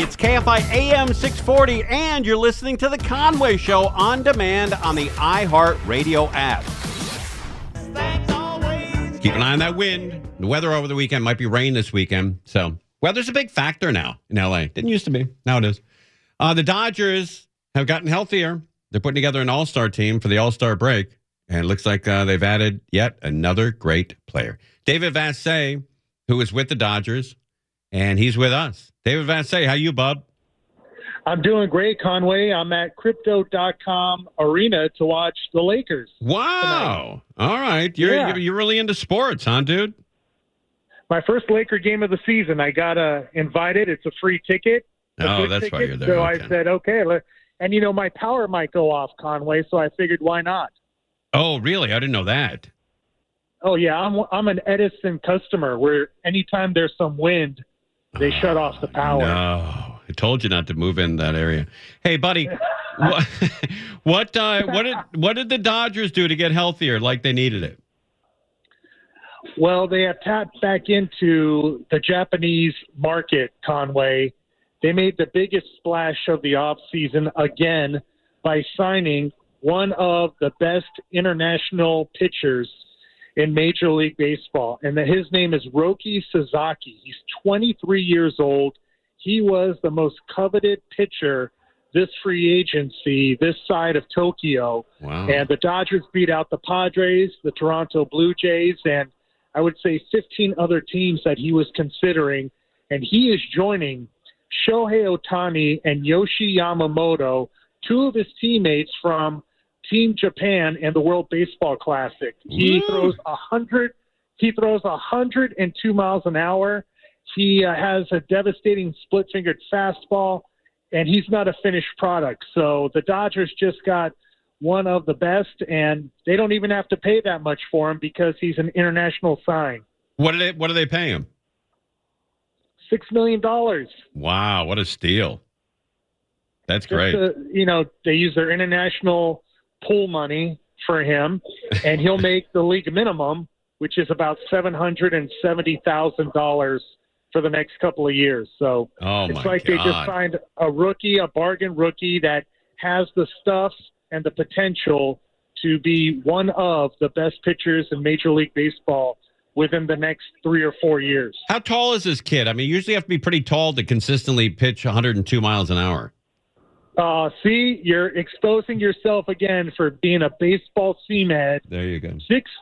It's KFI AM 640, and you're listening to The Conway Show on demand on the iHeartRadio app. Keep an eye on that wind. The weather over the weekend might be rain this weekend. So weather's a big factor now in L.A. Didn't used to be. Now it is. The Dodgers have gotten healthier. They're putting together an all-star team for the all-star break. And it looks like they've added yet another great player. David Vassegh, who is with the Dodgers, and he's with us. David Vassegh, how you, bub? I'm doing great, Conway. I'm at Crypto.com Arena to watch the Lakers. Wow. Tonight. All right. You're really into sports, huh, dude? My first Laker game of the season. I got invited. It's a free ticket. Oh, that's ticket. Why you're there. So okay. I said, okay. And, my power might go off, Conway, so I figured why not? Oh, really? I didn't know that. Oh, yeah. I'm an Edison customer where anytime there's some wind, they shut off the power. No. I told you not to move in that area. Hey, buddy, what did the Dodgers do to get healthier like they needed it? Well, they have tapped back into the Japanese market, Conway. They made the biggest splash of the offseason again by signing one of the best international pitchers in Major League Baseball. And his name is Roki Sasaki. He's 23 years old. He was the most coveted pitcher this free agency, this side of Tokyo. Wow. And the Dodgers beat out the Padres, the Toronto Blue Jays, and I would say 15 other teams that he was considering. And he is joining Shohei Ohtani and Yoshi Yamamoto, two of his teammates from Team Japan and the World Baseball Classic. He throws 100. He throws 102 miles an hour. He has a devastating split-fingered fastball, and he's not a finished product. So the Dodgers just got one of the best, and they don't even have to pay that much for him because he's an international sign. What do they pay him? $6 million. Wow, what a steal! That's great. They use their international pool money for him, and he'll make the league minimum, which is about $770,000 for the next couple of years. So it's like they just signed a bargain rookie that has the stuff and the potential to be one of the best pitchers in Major League Baseball within the next 3 or 4 years. How tall is this kid? I mean, you usually have to be pretty tall to consistently pitch 102 miles an hour. See, you're exposing yourself again for being a baseball CMed. There you go.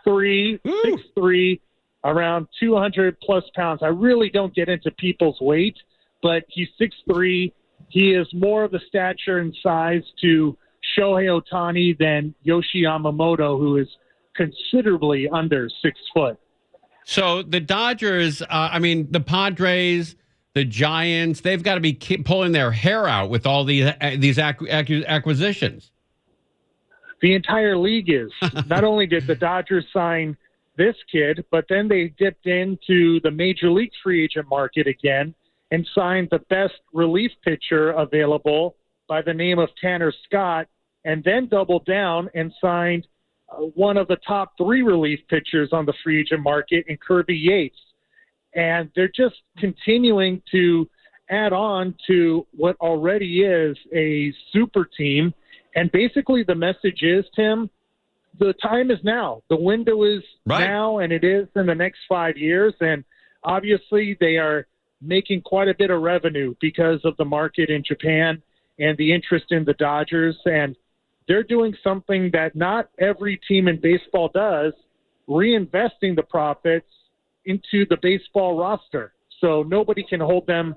6'3", around 200 plus pounds. I really don't get into people's weight, but he's 6'3". He is more of the stature and size to Shohei Ohtani than Yoshi Yamamoto, who is considerably under 6 foot. So the Dodgers, the Padres, the Giants, they've got to be pulling their hair out with all these acquisitions. The entire league is. Not only did the Dodgers sign this kid, but then they dipped into the Major League free agent market again and signed the best relief pitcher available by the name of Tanner Scott, and then doubled down and signed one of the top 3 relief pitchers on the free agent market in Kirby Yates. And they're just continuing to add on to what already is a super team. And basically the message is, Tim, the time is now. The window is now, and it is in the next 5 years. And obviously they are making quite a bit of revenue because of the market in Japan and the interest in the Dodgers. And they're doing something that not every team in baseball does, reinvesting the profits into the baseball roster. So nobody can hold them,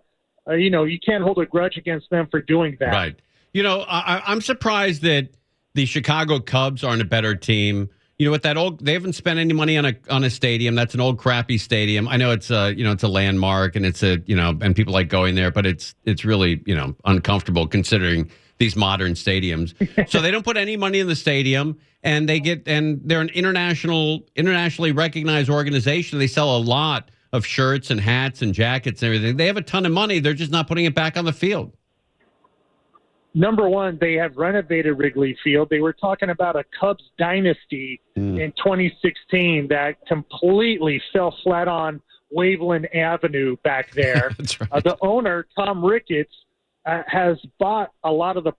you can't hold a grudge against them for doing that. Right. I'm surprised that the Chicago Cubs aren't a better team. With they haven't spent any money on a stadium. That's an old crappy stadium. I know it's it's a landmark and it's and people like going there, but it's really, uncomfortable considering these modern stadiums. So they don't put any money in the stadium, and they're an internationally recognized organization. They sell a lot of shirts and hats and jackets and everything. They have a ton of money. They're just not putting it back on the field. Number one, they have renovated Wrigley Field. They were talking about a Cubs dynasty in 2016 that completely fell flat on Waveland Avenue back there. That's right. The owner, Tom Ricketts, has bought a lot of the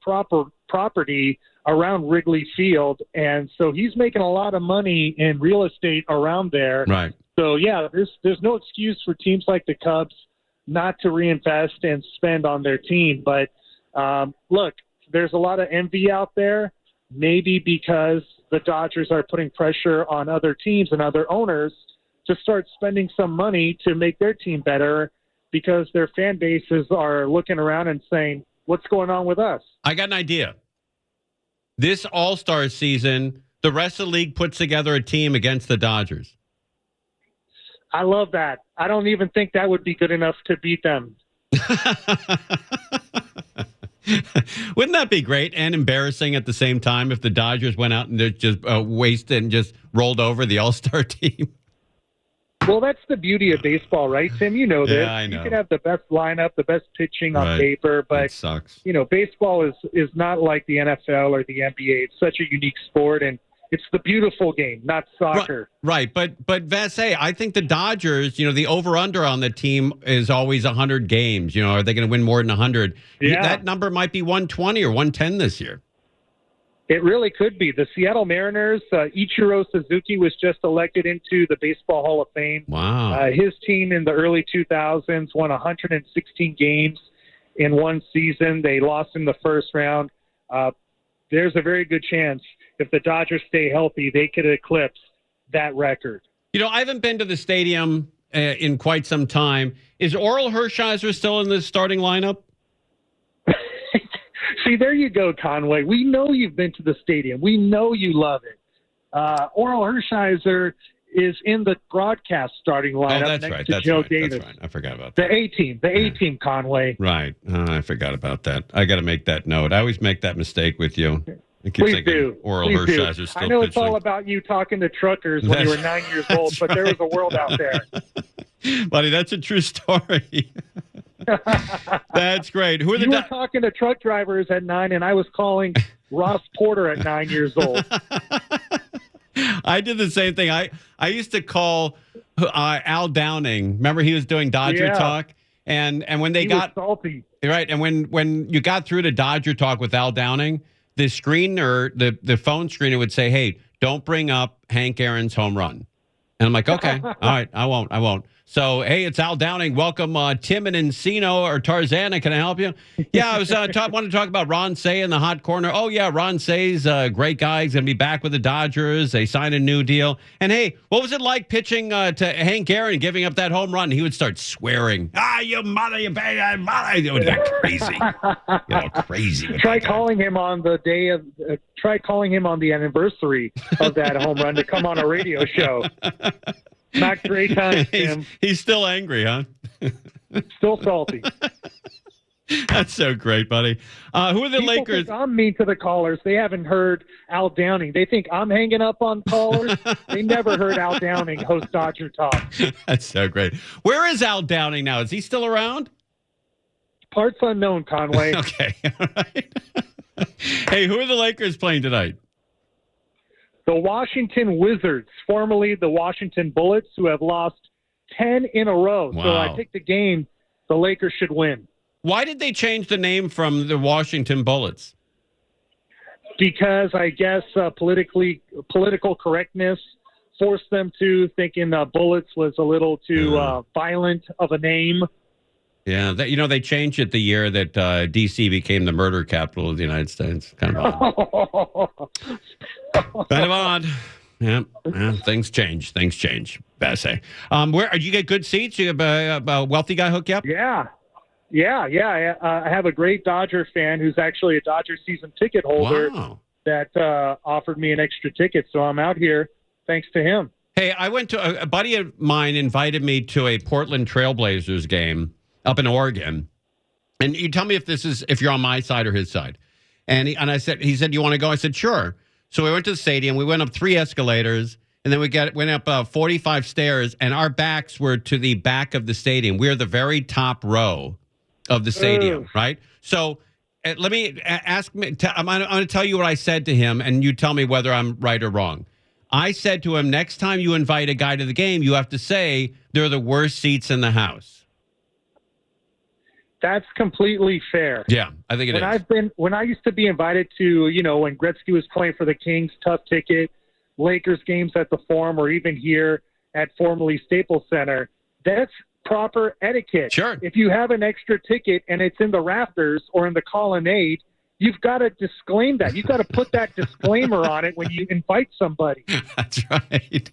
property around Wrigley Field, and so he's making a lot of money in real estate around there. Right. So yeah, there's no excuse for teams like the Cubs not to reinvest and spend on their team. But look, there's a lot of envy out there, maybe because the Dodgers are putting pressure on other teams and other owners to start spending some money to make their team better, because their fan bases are looking around and saying, what's going on with us? I got an idea. This All-Star season, the rest of the league puts together a team against the Dodgers. I love that. I don't even think that would be good enough to beat them. Wouldn't that be great and embarrassing at the same time if the Dodgers went out and just wasted and just rolled over the All-Star team? Well, that's the beauty of baseball, right, Tim? You know this. Yeah, I know. You can have the best lineup, the best pitching on paper, but it sucks. Baseball is not like the NFL or the NBA. It's such a unique sport, and it's the beautiful game, not soccer. Right. But Vassay, I think the Dodgers, the over-under on the team is always 100 games. Are they going to win more than 100? Yeah. That number might be 120 or 110 this year. It really could be. The Seattle Mariners, Ichiro Suzuki was just elected into the Baseball Hall of Fame. Wow. His team in the early 2000s won 116 games in one season. They lost in the first round. There's a very good chance if the Dodgers stay healthy, they could eclipse that record. I haven't been to the stadium in quite some time. Is Oral Hershiser still in the starting lineup? See, there you go, Conway. We know you've been to the stadium. We know you love it. Oral Hershiser is in the broadcast starting lineup next to Joe Davis. That's right. I forgot about that. The A-team, Conway. Right. I forgot about that. I got to make that note. I always make that mistake with you. Please do. Oral Hershiser still I know pitching. It's all about you talking to truckers when you were 9 years old, but there was a world out there. Buddy, that's a true story. That's great. Who are you were talking to truck drivers at 9, and I was calling Ross Porter at 9 years old. I did the same thing. I used to call Al Downing. Remember, he was doing Dodger Talk, and when they got salty, right, and when you got through to Dodger Talk with Al Downing, the screen or the phone screener would say, "Hey, don't bring up Hank Aaron's home run." And I'm like, "Okay, all right, I won't." So, hey, it's Al Downing. Welcome, Tim and Encino or Tarzana. Can I help you? Yeah, I was wanted to talk about Ron Cey in the hot corner. Oh, yeah, Ron Cey's a great guy. He's going to be back with the Dodgers. They signed a new deal. And, hey, what was it like pitching to Hank Aaron, giving up that home run? He would start swearing. You mother, you bad mother. It would get crazy. Crazy. Try calling him on the day of try calling him on the anniversary of that home run to come on a radio show. Not great times, Tim. He's still angry, huh? Still salty. That's so great, buddy. Who are the People Lakers? Think I'm mean to the callers. They haven't heard Al Downing. They think I'm hanging up on callers. They never heard Al Downing host Dodger Talk. That's so great. Where is Al Downing now? Is he still around? Parts unknown, Conway. Okay. All right. Hey, who are the Lakers playing tonight? The Washington Wizards, formerly the Washington Bullets, who have lost 10 in a row. Wow. So I picked a game the Lakers should win. Why did they change the name from the Washington Bullets? Because I guess political correctness forced them to, thinking Bullets was a little too violent of a name. Yeah, they changed it the year that D.C. became the murder capital of the United States. Kind of odd. Kind of odd. Yeah, things change. Bassay. Where did you get good seats? You have a wealthy guy hook you up? Yeah. I have a great Dodger fan who's actually a Dodger season ticket holder that offered me an extra ticket. So I'm out here thanks to him. Hey, I went to a buddy of mine invited me to a Portland Trailblazers game up in Oregon. And you tell me if you're on my side or his side. And he said, you want to go? I said, sure. So we went to the stadium. We went up 3 escalators, and then went up 45 stairs, and our backs were to the back of the stadium. We're the very top row of the stadium, right? So let me ask me. I'm going to tell you what I said to him, and you tell me whether I'm right or wrong. I said to him, next time you invite a guy to the game, you have to say they're the worst seats in the house. That's completely fair. Yeah, I think it is. When I used to be invited to, when Gretzky was playing for the Kings, tough ticket, Lakers games at the Forum, or even here at formerly Staples Center, that's proper etiquette. Sure. If you have an extra ticket and it's in the rafters or in the colonnade, you've got to disclaim that. You've got to put that disclaimer on it when you invite somebody. That's right.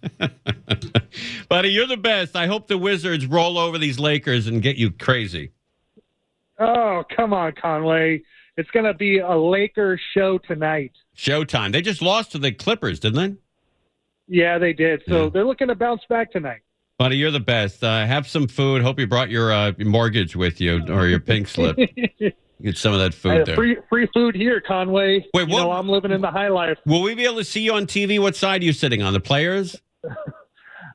Buddy, you're the best. I hope the Wizards roll over these Lakers and get you crazy. Oh, come on, Conway. It's going to be a Laker show tonight. Showtime. They just lost to the Clippers, didn't they? Yeah, they did. So they're looking to bounce back tonight. Buddy, you're the best. Have some food. Hope you brought your mortgage with you or your pink slip. Get some of that food there. Free food here, Conway. Wait, what? I'm living in the high life. Will we be able to see you on TV? What side are you sitting on? The players?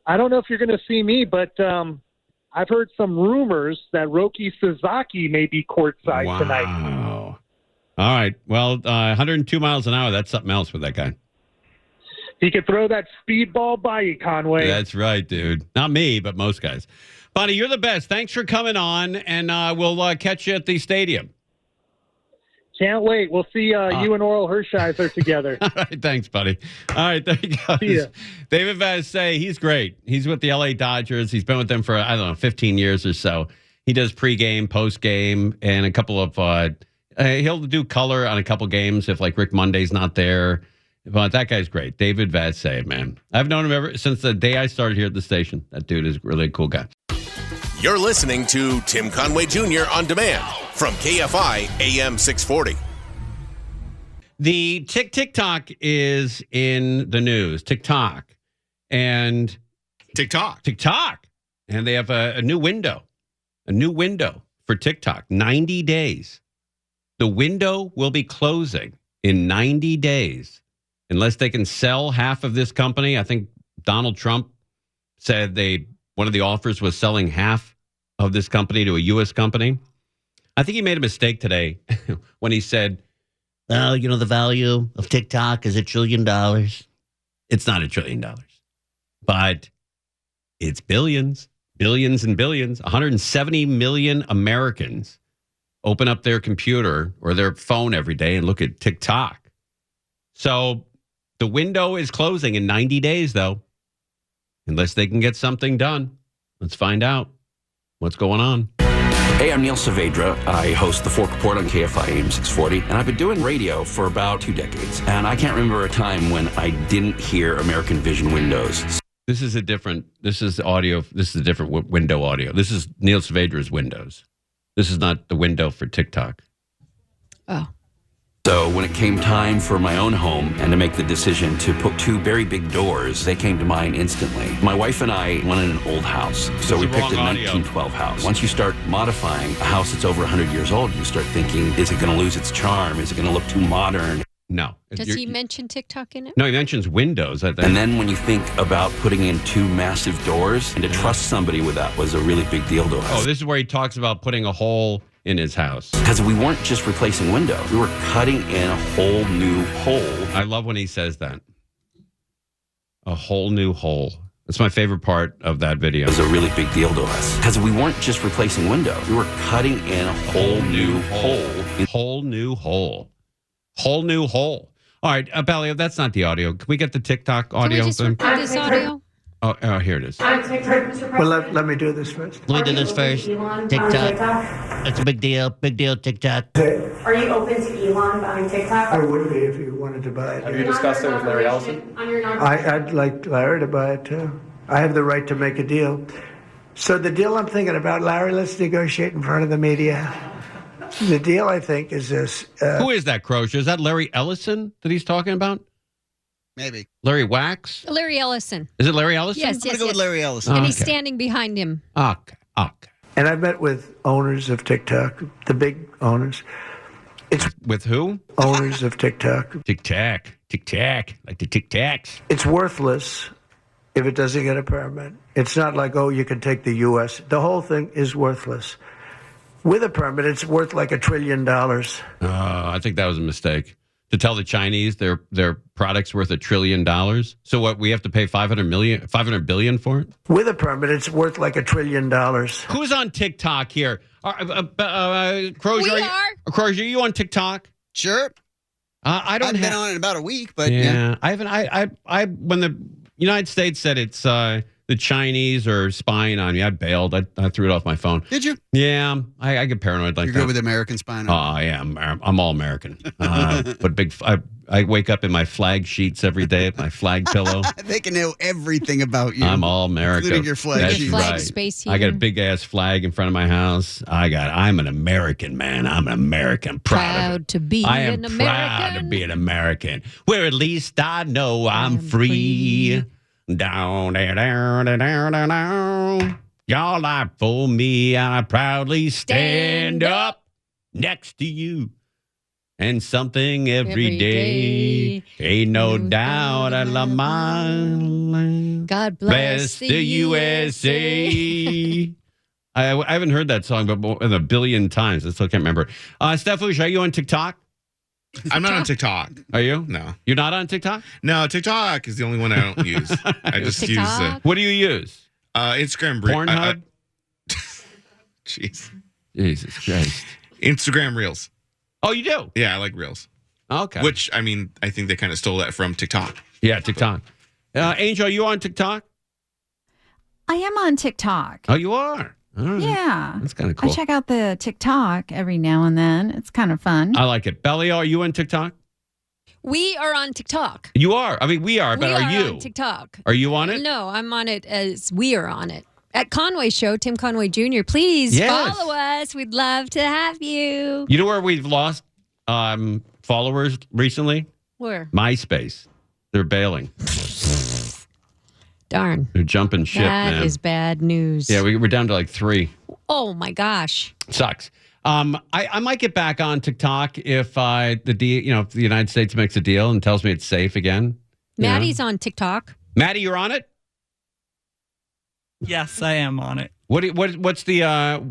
I don't know if you're going to see me, but I've heard some rumors that Roki Sasaki may be courtside tonight. Wow. All right. Well, 102 miles an hour, that's something else with that guy. He could throw that speedball by you, Conway. That's right, dude. Not me, but most guys. Buddy, you're the best. Thanks for coming on, and we'll catch you at the stadium. Can't wait. We'll see you and Oral Hershiser together. All right, thanks, buddy. All right, there you go. David Vassegh, he's great. He's with the LA Dodgers. He's been with them for, 15 years or so. He does pregame, postgame, and a couple of he'll do color on a couple games if, like, Rick Monday's not there. But that guy's great. David Vassegh, man. I've known him ever since the day I started here at the station. That dude is really a cool guy. You're listening to Tim Conway Jr. On Demand from KFI AM 640. The TikTok is in the news. TikTok. And they have a new window. A new window for TikTok. 90 days. The window will be closing in 90 days unless they can sell half of this company. I think Donald Trump said one of the offers was selling half of this company to a U.S. company. I think he made a mistake today when he said, well, the value of TikTok is $1 trillion. It's not $1 trillion, but it's billions and billions. 170 million Americans open up their computer or their phone every day and look at TikTok. So the window is closing in 90 days, though, unless they can get something done. Let's find out what's going on. Hey, I'm Neil Saavedra. I host the Fork Report on KFI AM 640, and I've been doing radio for about 2 decades. And I can't remember a time when I didn't hear American Vision windows. This is a different window audio. This is Neil Saavedra's windows. This is not the window for TikTok. Oh. So when it came time for my own home and to make the decision to put 2 very big doors, they came to mind instantly. My wife and I wanted an old house, so we picked a 1912 house. Once you start modifying a house that's over 100 years old, you start thinking, is it going to lose its charm? Is it going to look too modern? No. Does he mention TikTok in it? No, he mentions windows, I think. And then when you think about putting in 2 massive doors, and to trust somebody with that was a really big deal to us. Oh, this is where he talks about putting a hole in his house. Because we weren't just replacing windows. We were cutting in a whole new hole. I love when he says that. A whole new hole. That's my favorite part of that video. It was a really big deal to us. Because we weren't just replacing windows. We were cutting in a whole new hole. Whole new hole. Whole new hole. All right, Belly, that's not the audio. Can we get the TikTok audio? Can we just record this audio? Oh, here it is. Well, let me do this first. Let me do this first. TikTok. That's a big deal. Big deal, TikTok. Are you open to Elon buying TikTok? I would be if you wanted to buy it. Have you discussed it with Larry Ellison? I'd like Larry to buy it, too. I have the right to make a deal. So the deal I'm thinking about, Larry, let's negotiate in front of the media. The deal, I think, is this. Who is that, Crozier? Is that Larry Ellison that he's talking about? Maybe. Larry Wax? Larry Ellison. Is it Larry Ellison? Yes, I'm going to go with Larry Ellison. And he's standing behind him. Okay. And I've met with owners of TikTok, the big owners. It's with who? Owners of TikTok. TikTok, like the Tic Tacs. It's worthless if it doesn't get a permit. It's not like, you can take the U.S. The whole thing is worthless. With a permit, it's worth like $1 trillion. I think that was a mistake. to tell the Chinese their product's worth $1 trillion. So what, we have to pay $500 billion for it? With a permit, it's worth like $1 trillion. Who's on TikTok here? Crozier, We are. Crozier, are you on TikTok? Sure. I don't I've been on it about a week, but yeah. I haven't. I when the United States said it's the Chinese are spying on me, I bailed. I threw it off my phone. Did you? Yeah, I get paranoid like You're that. good with American spying on Oh, yeah, I'm all American. But I wake up in my flag sheets every day at my flag pillow. They can know everything about you. I'm all America. Including your flag That's sheet. Flag right. space I got a heater. big ass flag in front of my house. I'm an American, man. I'm an American. Proud of it. to be I am an proud American. to be an American. Where at least I know I'm free. Down, down, down, down, down, down, down. Y'all life for me. I proudly stand up next to you. And something every day. Ain't no doubt I love my land. God Bless the USA. I haven't heard that song but more than a billion times. I still can't remember. Steph Lucia, are you on TikTok? I'm not on TikTok. Are you? No. You're not on TikTok? No, TikTok is the only one I don't use. I just use TikTok? What do you use? Instagram. Pornhub? Jeez. Jesus Christ. Instagram Reels. Oh, you do? Yeah, I like Reels. Okay. Which, I mean, I think they kind of stole that from TikTok. Yeah, TikTok. Angel, are you on TikTok? I am on TikTok. Oh, you are? All right. Yeah. That's kind of cool. I check out the TikTok every now and then. It's kind of fun. I like it. Bellio, are you on TikTok? We are on TikTok. You are. I mean, we are, but we are you? on TikTok. Are you on it? No, I'm on it as we are on it. At Conway Show, Tim Conway Jr., please Yes. follow us. We'd love to have you. You know where we've lost followers recently? Where? MySpace. They're bailing. Darn. They're jumping ship, That man. is bad news. Yeah, we're down to like 3. Oh, my gosh. Sucks. I might get back on TikTok if if the United States makes a deal and tells me it's safe again. You know? Maddie's on TikTok. Maddie, you're on it? Yes, I am on it. What's the I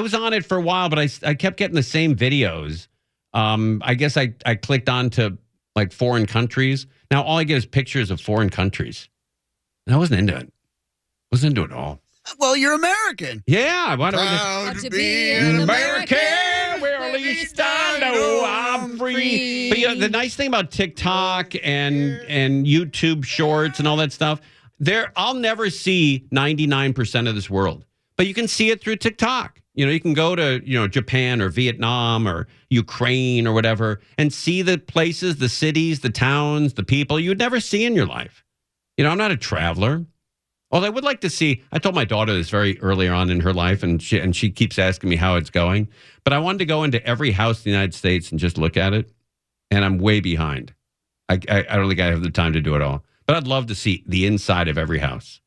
was on it for a while, but I kept getting the same videos. I guess I clicked on to like foreign countries. Now all I get is pictures of foreign countries. And I wasn't into it. Wasn't into it at all. Well, you're American. Yeah, Proud to be an American. Where at least I know I'm free. But the nice thing about TikTok and YouTube Shorts and all that stuff, I'll never see 99% of this world, but you can see it through TikTok. You can go to Japan or Vietnam or Ukraine or whatever and see the places, the cities, the towns, the people you would never see in your life. I'm not a traveler. Although I would like to see, I told my daughter this very early on in her life, and she keeps asking me how it's going. But I wanted to go into every house in the United States and just look at it, and I'm way behind. I don't think I have the time to do it all. But I'd love to see the inside of every house.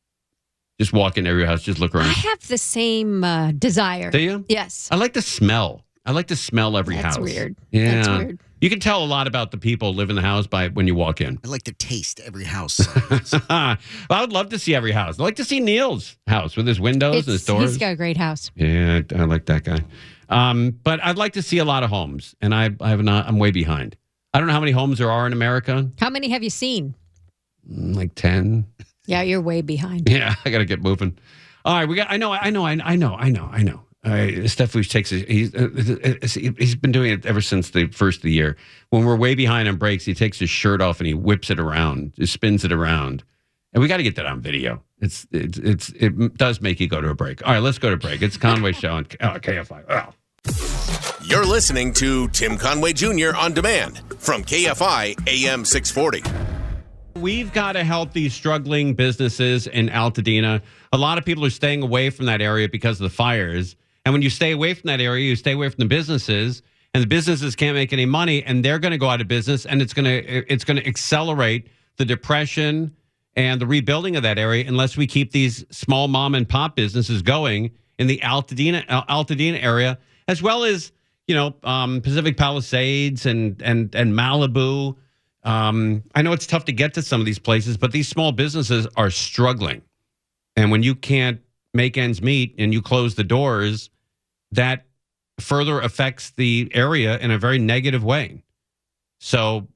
Just walk in every house, just look around. I have the same desire. Do you? Yes. I like the smell. I like to smell every That's house. weird. Yeah. That's weird. You can tell a lot about the people who live in the house when you walk in. I like to taste every house. I would love to see every house. I'd like to see Neil's house with his windows and his doors. He's got a great house. Yeah, I like that guy. But I'd like to see a lot of homes, and I'm way behind. I don't know how many homes there are in America. How many have you seen? Like 10. Yeah, you're way behind. Yeah, I got to get moving. All right, I know. Steph Luce he's been doing it ever since the first of the year. When we're way behind on breaks, he takes his shirt off and he whips it around, just spins it around, and we got to get that on video. It does make you go to a break. All right, let's go to break. It's Conway Show on KFI. Oh. You're listening to Tim Conway Jr. on demand from KFI AM 640. We've got to help these struggling businesses in Altadena. A lot of people are staying away from that area because of the fires. And when you stay away from that area, you stay away from the businesses, and the businesses can't make any money, and they're going to go out of business, and it's going to accelerate the depression and the rebuilding of that area unless we keep these small mom and pop businesses going in the Altadena area, as well as Pacific Palisades and Malibu. I know it's tough to get to some of these places, but these small businesses are struggling. And when you can't make ends meet and you close the doors, that further affects the area in a very negative way. So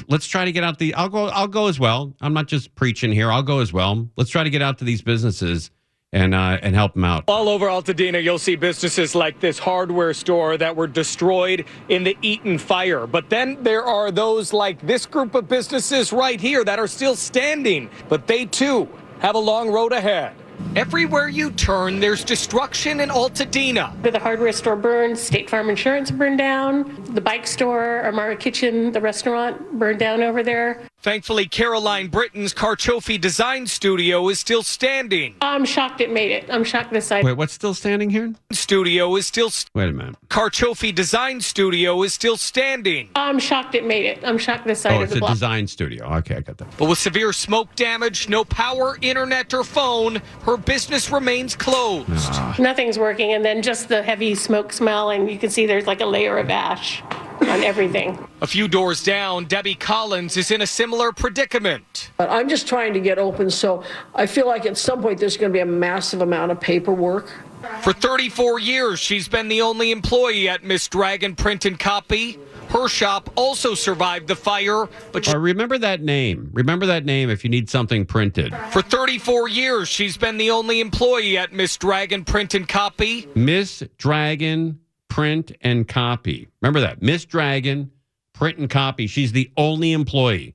let's try to get out I'll go as well. I'm not just preaching here. I'll go as well. Let's try to get out to these businesses and help them out. All over Altadena, you'll see businesses like this hardware store that were destroyed in the Eaton fire. But then there are those like this group of businesses right here that are still standing. But they, too, have a long road ahead. Everywhere you turn, there's destruction in Altadena. The hardware store burned, State Farm Insurance burned down, the bike store, Amara Kitchen, the restaurant burned down over there. Thankfully, Caroline Britton's Carchoffi Design Studio is still standing. I'm shocked it made it. I'm shocked this side. Wait, what's still standing here? Studio is still... Wait a minute. Carchoffi Design Studio is still standing. I'm shocked it made it. I'm shocked this side of the block. Oh, it's a design studio. Okay, I got that. But with severe smoke damage, no power, internet, or phone, her business remains closed. Nothing's working, and then just the heavy smoke smell, and you can see there's like a layer of ash on everything. A few doors down, Debbie Collins is in a similar predicament. But I'm just trying to get open, so I feel like at some point there's going to be a massive amount of paperwork. For 34 years, she's been the only employee at Miss Dragon Print and Copy. Her shop also survived the fire, but remember that name. Remember that name if you need something printed. For 34 years, she's been the only employee at Miss Dragon Print and Copy. Miss Dragon Print and Copy. Remember that. Miss Dragon Print and Copy. She's the only employee.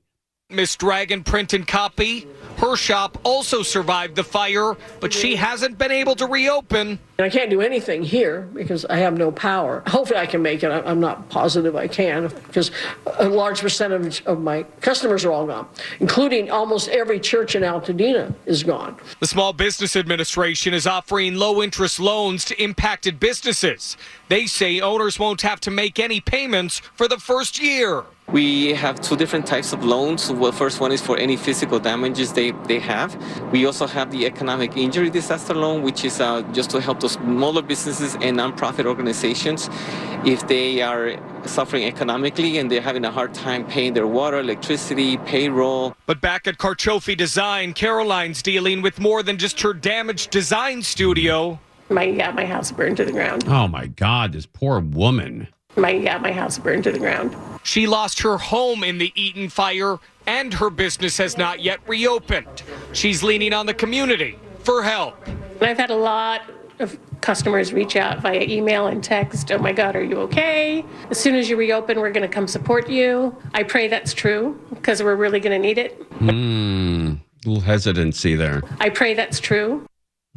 Miss Dragon Print and Copy. Her shop also survived the fire, but she hasn't been able to reopen. And I can't do anything here because I have no power. Hopefully I can make it. I'm not positive I can because a large percentage of my customers are all gone, including almost every church in Altadena is gone. The Small Business Administration is offering low-interest loans to impacted businesses. They say owners won't have to make any payments for the first year. We have two different types of loans. Well, first one is for any physical damages they have. We also have the economic injury disaster loan, which is just to help those smaller businesses and nonprofit organizations if they are suffering economically and they're having a hard time paying their water, electricity, payroll. But back at Carchoffi Design, Caroline's dealing with more than just her damaged design studio. My house burned to the ground. Oh, my God, this poor woman. My house burned to the ground. She lost her home in the Eaton fire, and her business has not yet reopened. She's leaning on the community for help. I've had a lot of customers reach out via email and text. Oh my God, are you okay? As soon as you reopen, we're going to come support you. I pray that's true because we're really going to need it. Little hesitancy there. I pray that's true.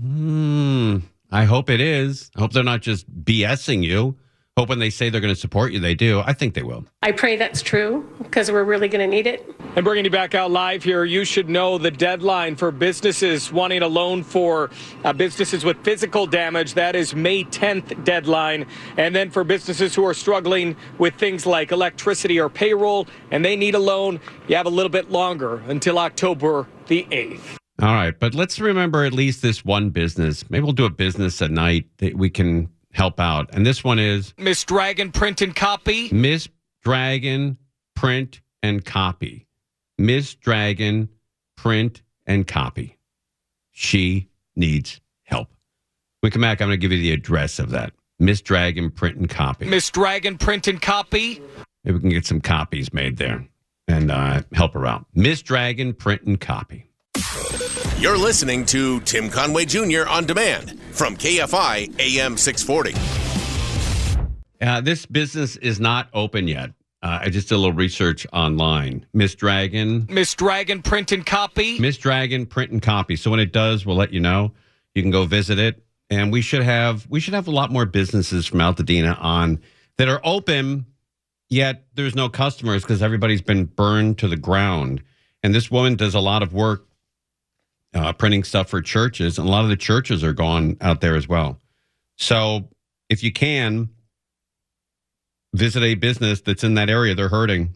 I hope it is. I hope they're not just BSing you. Hope when they say they're going to support you, they do. I think they will. I pray that's true because we're really going to need it. And bringing you back out live here, you should know the deadline for businesses wanting a loan for businesses with physical damage. That is May 10th deadline. And then for businesses who are struggling with things like electricity or payroll and they need a loan, you have a little bit longer until October the 8th. All right. But let's remember at least this one business. Maybe we'll do a business at night that we can help out. And this one is Miss Dragon Print and Copy. Miss Dragon Print and Copy. Miss Dragon Print and Copy. She needs help. When we come back, I'm going to give you the address of that. Miss Dragon Print and Copy. Miss Dragon Print and Copy. Maybe we can get some copies made there and help her out. Miss Dragon Print and Copy. You're listening to Tim Conway Jr. on demand from KFI AM 640. This business is not open yet. I just did a little research online. Miss Dragon Print and Copy. Miss Dragon Print and Copy. So when it does, we'll let you know. You can go visit it. And we should have a lot more businesses from Altadena on that are open, yet there's no customers because everybody's been burned to the ground. And this woman does a lot of work printing stuff for churches, and a lot of the churches are gone out there as well. So if you can, visit a business that's in that area. They're hurting,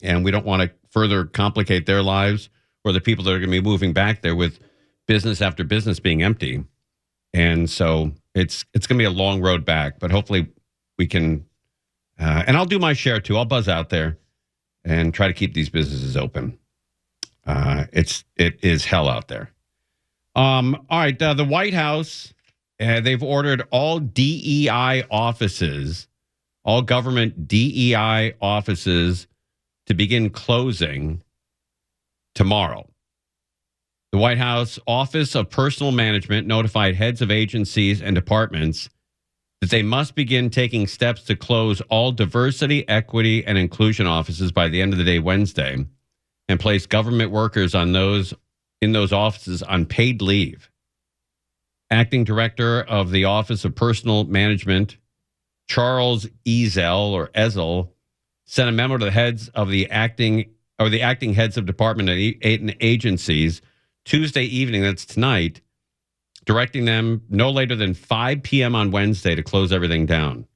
and we don't want to further complicate their lives or the people that are going to be moving back there with business after business being empty. And so it's going to be a long road back, but hopefully we can, and I'll do my share too. I'll buzz out there and try to keep these businesses open. It is hell out there. All right. The White House, they've ordered all DEI offices all government DEI offices to begin closing tomorrow. The White House Office of Personnel Management notified heads of agencies and departments that they must begin taking steps to close all diversity, equity, and inclusion offices by the end of the day Wednesday, and place government workers in those offices on paid leave. Acting Director of the Office of Personnel Management, Charles Ezel, sent a memo to the heads of the acting heads of department and agencies Tuesday evening, that's tonight, directing them no later than 5 p.m. on Wednesday to close everything down.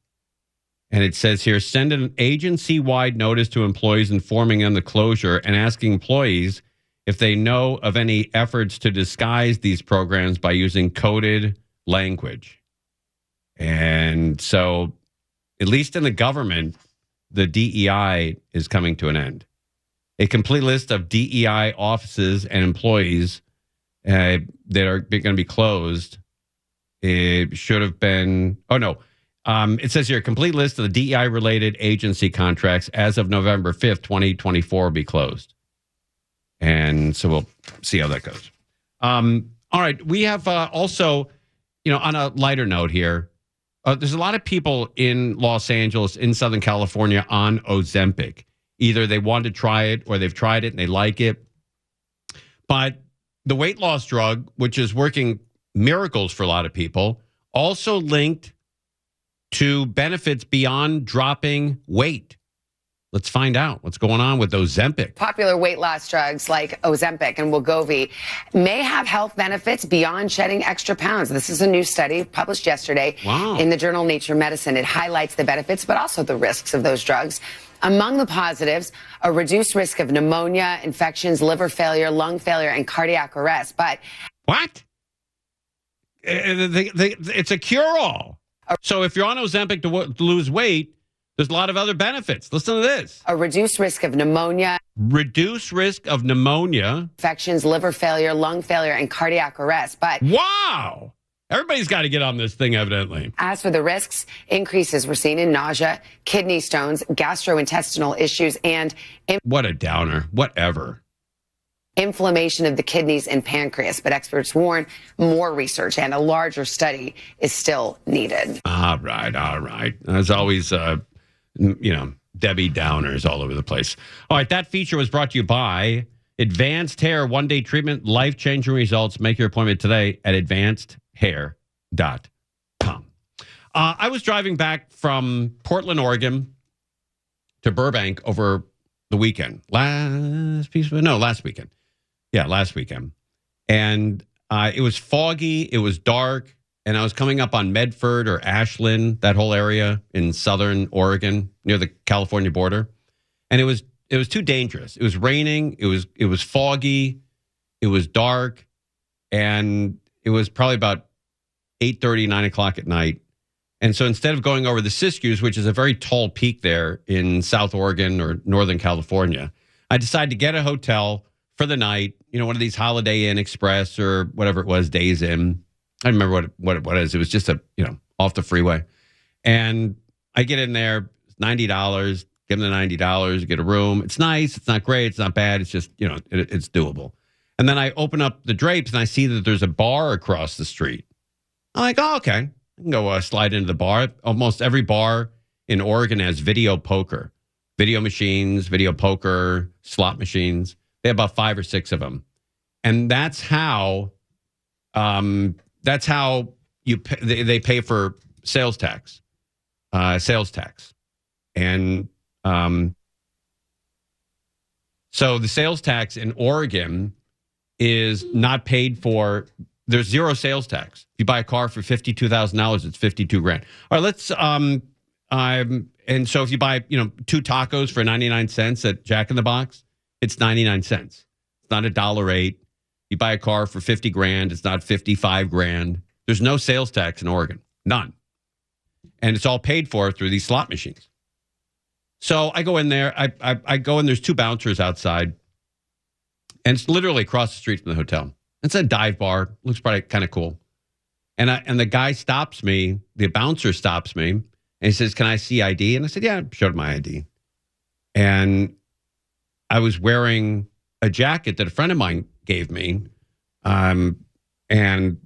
And it says here, send an agency-wide notice to employees informing them the closure and asking employees if they know of any efforts to disguise these programs by using coded language. And so, at least in the government, the DEI is coming to an end. A complete list of DEI offices and employees that are going to be closed. It should have been, it says here, a complete list of the DEI-related agency contracts as of November 5th, 2024 will be closed. And so we'll see how that goes. All right, we have also, on a lighter note here, there's a lot of people in Los Angeles, in Southern California, on Ozempic. Either they want to try it or they've tried it and they like it. But the weight loss drug, which is working miracles for a lot of people, also linked to benefits beyond dropping weight. Let's find out what's going on with Ozempic. Popular weight loss drugs like Ozempic and Wegovy may have health benefits beyond shedding extra pounds. This is a new study published yesterday in the journal Nature Medicine. It highlights the benefits, but also the risks of those drugs. Among the positives, a reduced risk of pneumonia, infections, liver failure, lung failure, and cardiac arrest. But what? It's a cure-all. So if you're on Ozempic to lose weight, there's a lot of other benefits. Listen to this. A reduced risk of pneumonia. Reduced risk of pneumonia. Infections, liver failure, lung failure, and cardiac arrest. But wow! Everybody's got to get on this thing, evidently. As for the risks, increases were seen in nausea, kidney stones, gastrointestinal issues, and what a downer. Whatever. Inflammation of the kidneys and pancreas. But experts warn more research and a larger study is still needed. All right. As always, Debbie Downers all over the place. All right, that feature was brought to you by Advanced Hair One-Day Treatment, life-changing results. Make your appointment today at advancedhair.com. I was driving back from Portland, Oregon to Burbank over the weekend. Last weekend. Yeah, last weekend. And it was foggy, it was dark, and I was coming up on Medford or Ashland, that whole area in southern Oregon near the California border. And it was too dangerous. It was raining, it was foggy, it was dark, and it was probably about 8:30, 9 o'clock at night. And so instead of going over the Siskiyous, which is a very tall peak there in South Oregon or Northern California, I decided to get a hotel for the night, one of these Holiday Inn Express or whatever it was, Days Inn. I don't remember what it was. It was just off the freeway. And I get in there, $90, give them the $90, get a room. It's nice. It's not great. It's not bad. It's just, it's doable. And then I open up the drapes and I see that there's a bar across the street. I'm like, oh, okay. I can go slide into the bar. Almost every bar in Oregon has video poker, video machines, video poker, slot machines. They have about 5 or 6 of them. And that's how they pay for sales tax. And so the sales tax in Oregon is not paid for. There's zero sales tax. If you buy a car for $52,000, it's $52,000. All right, let's and so if you buy, 2 tacos for 99 cents at Jack in the Box, it's 99 cents. It's not $1.08. You buy a car for $50,000, it's not $55,000. There's no sales tax in Oregon. None. And it's all paid for through these slot machines. So I go in there, I go in, there's 2 bouncers outside, and it's literally across the street from the hotel. It's a dive bar. Looks probably kind of cool. And the guy stops me, the bouncer stops me, And he says, "Can I see ID?" And I said, "Yeah." I showed him my ID. And I was wearing a jacket that a friend of mine gave me. His name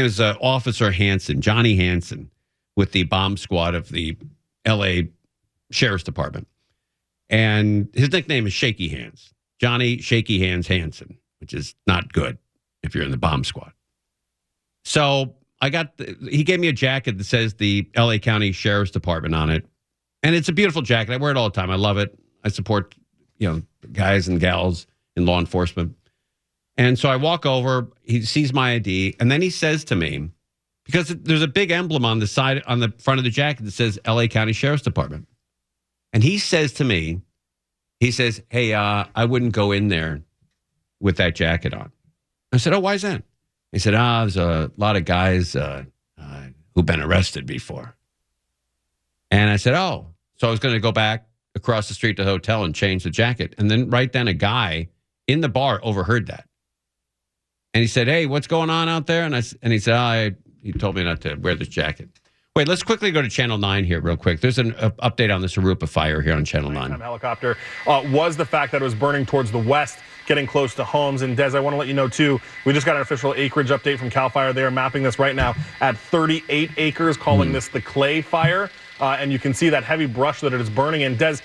is Officer Hansen, Johnny Hansen, with the bomb squad of the L.A. Sheriff's Department. And his nickname is Shaky Hands, Johnny Shaky Hands Hansen, which is not good if you're in the bomb squad. So he gave me a jacket that says the L.A. County Sheriff's Department on it. And it's a beautiful jacket. I wear it all the time. I love it. I support, guys and gals in law enforcement. And so I walk over, he sees my ID, and then he says to me, because there's a big emblem on the front of the jacket that says LA County Sheriff's Department. And he says to me, "Hey, I wouldn't go in there with that jacket on." I said, "Oh, why is that?" He said, "There's a lot of guys who've been arrested before." And I said, "Oh." So I was going to go back across the street to the hotel and change the jacket. And then right then a guy in the bar overheard that. And he said, "Hey, what's going on out there?" And he said, he told me not to wear this jacket. Wait, let's quickly go to Channel 9 here real quick. There's an update on this Arupa fire here on Channel 9. Helicopter was the fact that it was burning towards the west, getting close to homes. And Des, I want to let you know, too, we just got an official acreage update from CAL FIRE. They are mapping this right now at 38 acres, calling this the Clay Fire. And you can see that heavy brush that it is burning in. Des,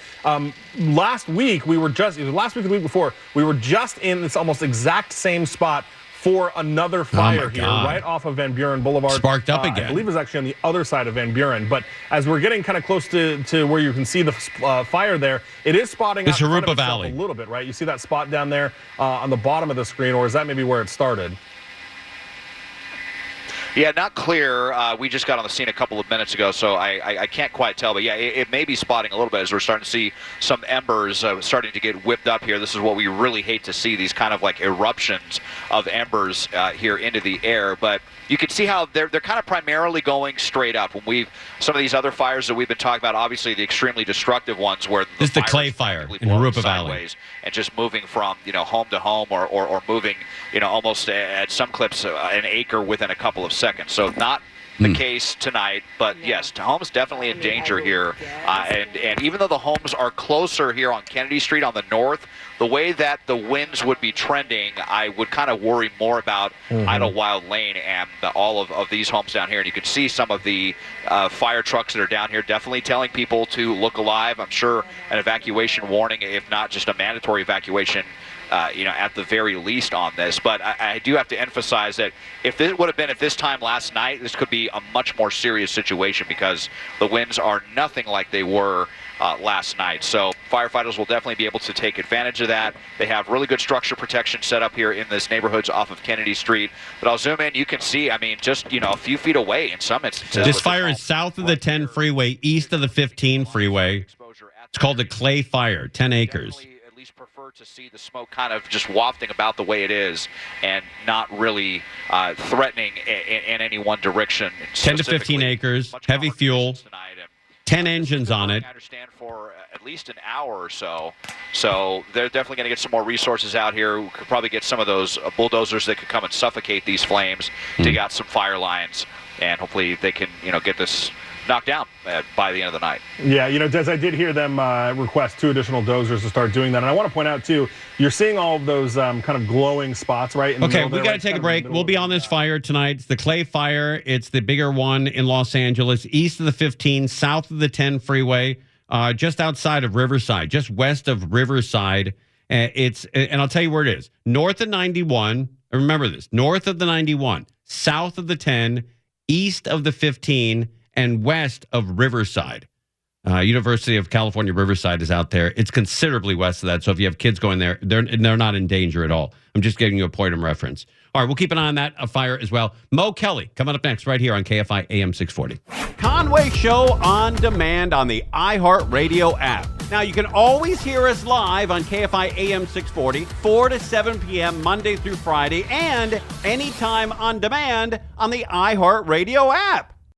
last week, it was last week or the week before, we were just in this almost exact same spot for another fire here, right off of Van Buren Boulevard. Sparked up again. I believe it was actually on the other side of Van Buren. But as we're getting kind of close to where you can see the fire there, it is spotting out in front of itself a little bit, right? You see that spot down there on the bottom of the screen, or is that maybe where it started? Yeah, not clear. We just got on the scene a couple of minutes ago, so I can't quite tell. But yeah, it may be spotting a little bit as we're starting to see some embers starting to get whipped up here. This is what we really hate to see, these kind of like eruptions of embers here into the air. But you can see how they're kind of primarily going straight up. When some of these other fires that we've been talking about, obviously the extremely destructive ones where this is the Clay Fire in Arupa Valley, and just moving from home to home or moving almost at some clips an acre within a couple of seconds. So not the case tonight, but yes, homes definitely in danger here. And even though the homes are closer here on Kennedy Street on the north, the way that the winds would be trending, I would kind of worry more about Idlewild Lane and all of these homes down here. And you can see some of the fire trucks that are down here definitely telling people to look alive. I'm sure an evacuation warning, if not just a mandatory evacuation, at the very least on this. But I do have to emphasize that if this would have been at this time last night, this could be a much more serious situation because the winds are nothing like they were last night. So firefighters will definitely be able to take advantage of that. They have really good structure protection set up here in this neighborhoods off of Kennedy Street. But I'll zoom in. You can see, just, a few feet away in some instances. This fire is south of the 10 freeway, east of the 15 freeway. It's called the Clay Fire, 10 acres. Prefer to see the smoke kind of just wafting about the way it is and not really threatening in any one direction. 10 to 15 acres, heavy fuel, 10 engines on it. I understand for at least an hour or so. So they're definitely going to get some more resources out here. We could probably get some of those bulldozers that could come and suffocate these flames, dig out some fire lines, and hopefully they can, get this knocked down by the end of the night. Yeah, Des, I did hear them request 2 additional dozers to start doing that. And I want to point out, too, you're seeing all of those kind of glowing spots, right? Okay, we got to take a break. We'll be on this fire tonight. It's the Clay Fire. It's the bigger one in Los Angeles, east of the 15, south of the 10 freeway, just outside of Riverside, just west of Riverside. And I'll tell you where it is. North of 91. Remember this. North of the 91, south of the 10, east of the 15, and west of Riverside. University of California, Riverside is out there. It's considerably west of that. So if you have kids going there, they're not in danger at all. I'm just giving you a point of reference. All right, we'll keep an eye on that fire as well. Mo Kelly coming up next right here on KFI AM 640. Conway Show on demand on the iHeartRadio app. Now, you can always hear us live on KFI AM 640, 4 to 7 p.m. Monday through Friday, and anytime on demand on the iHeartRadio app.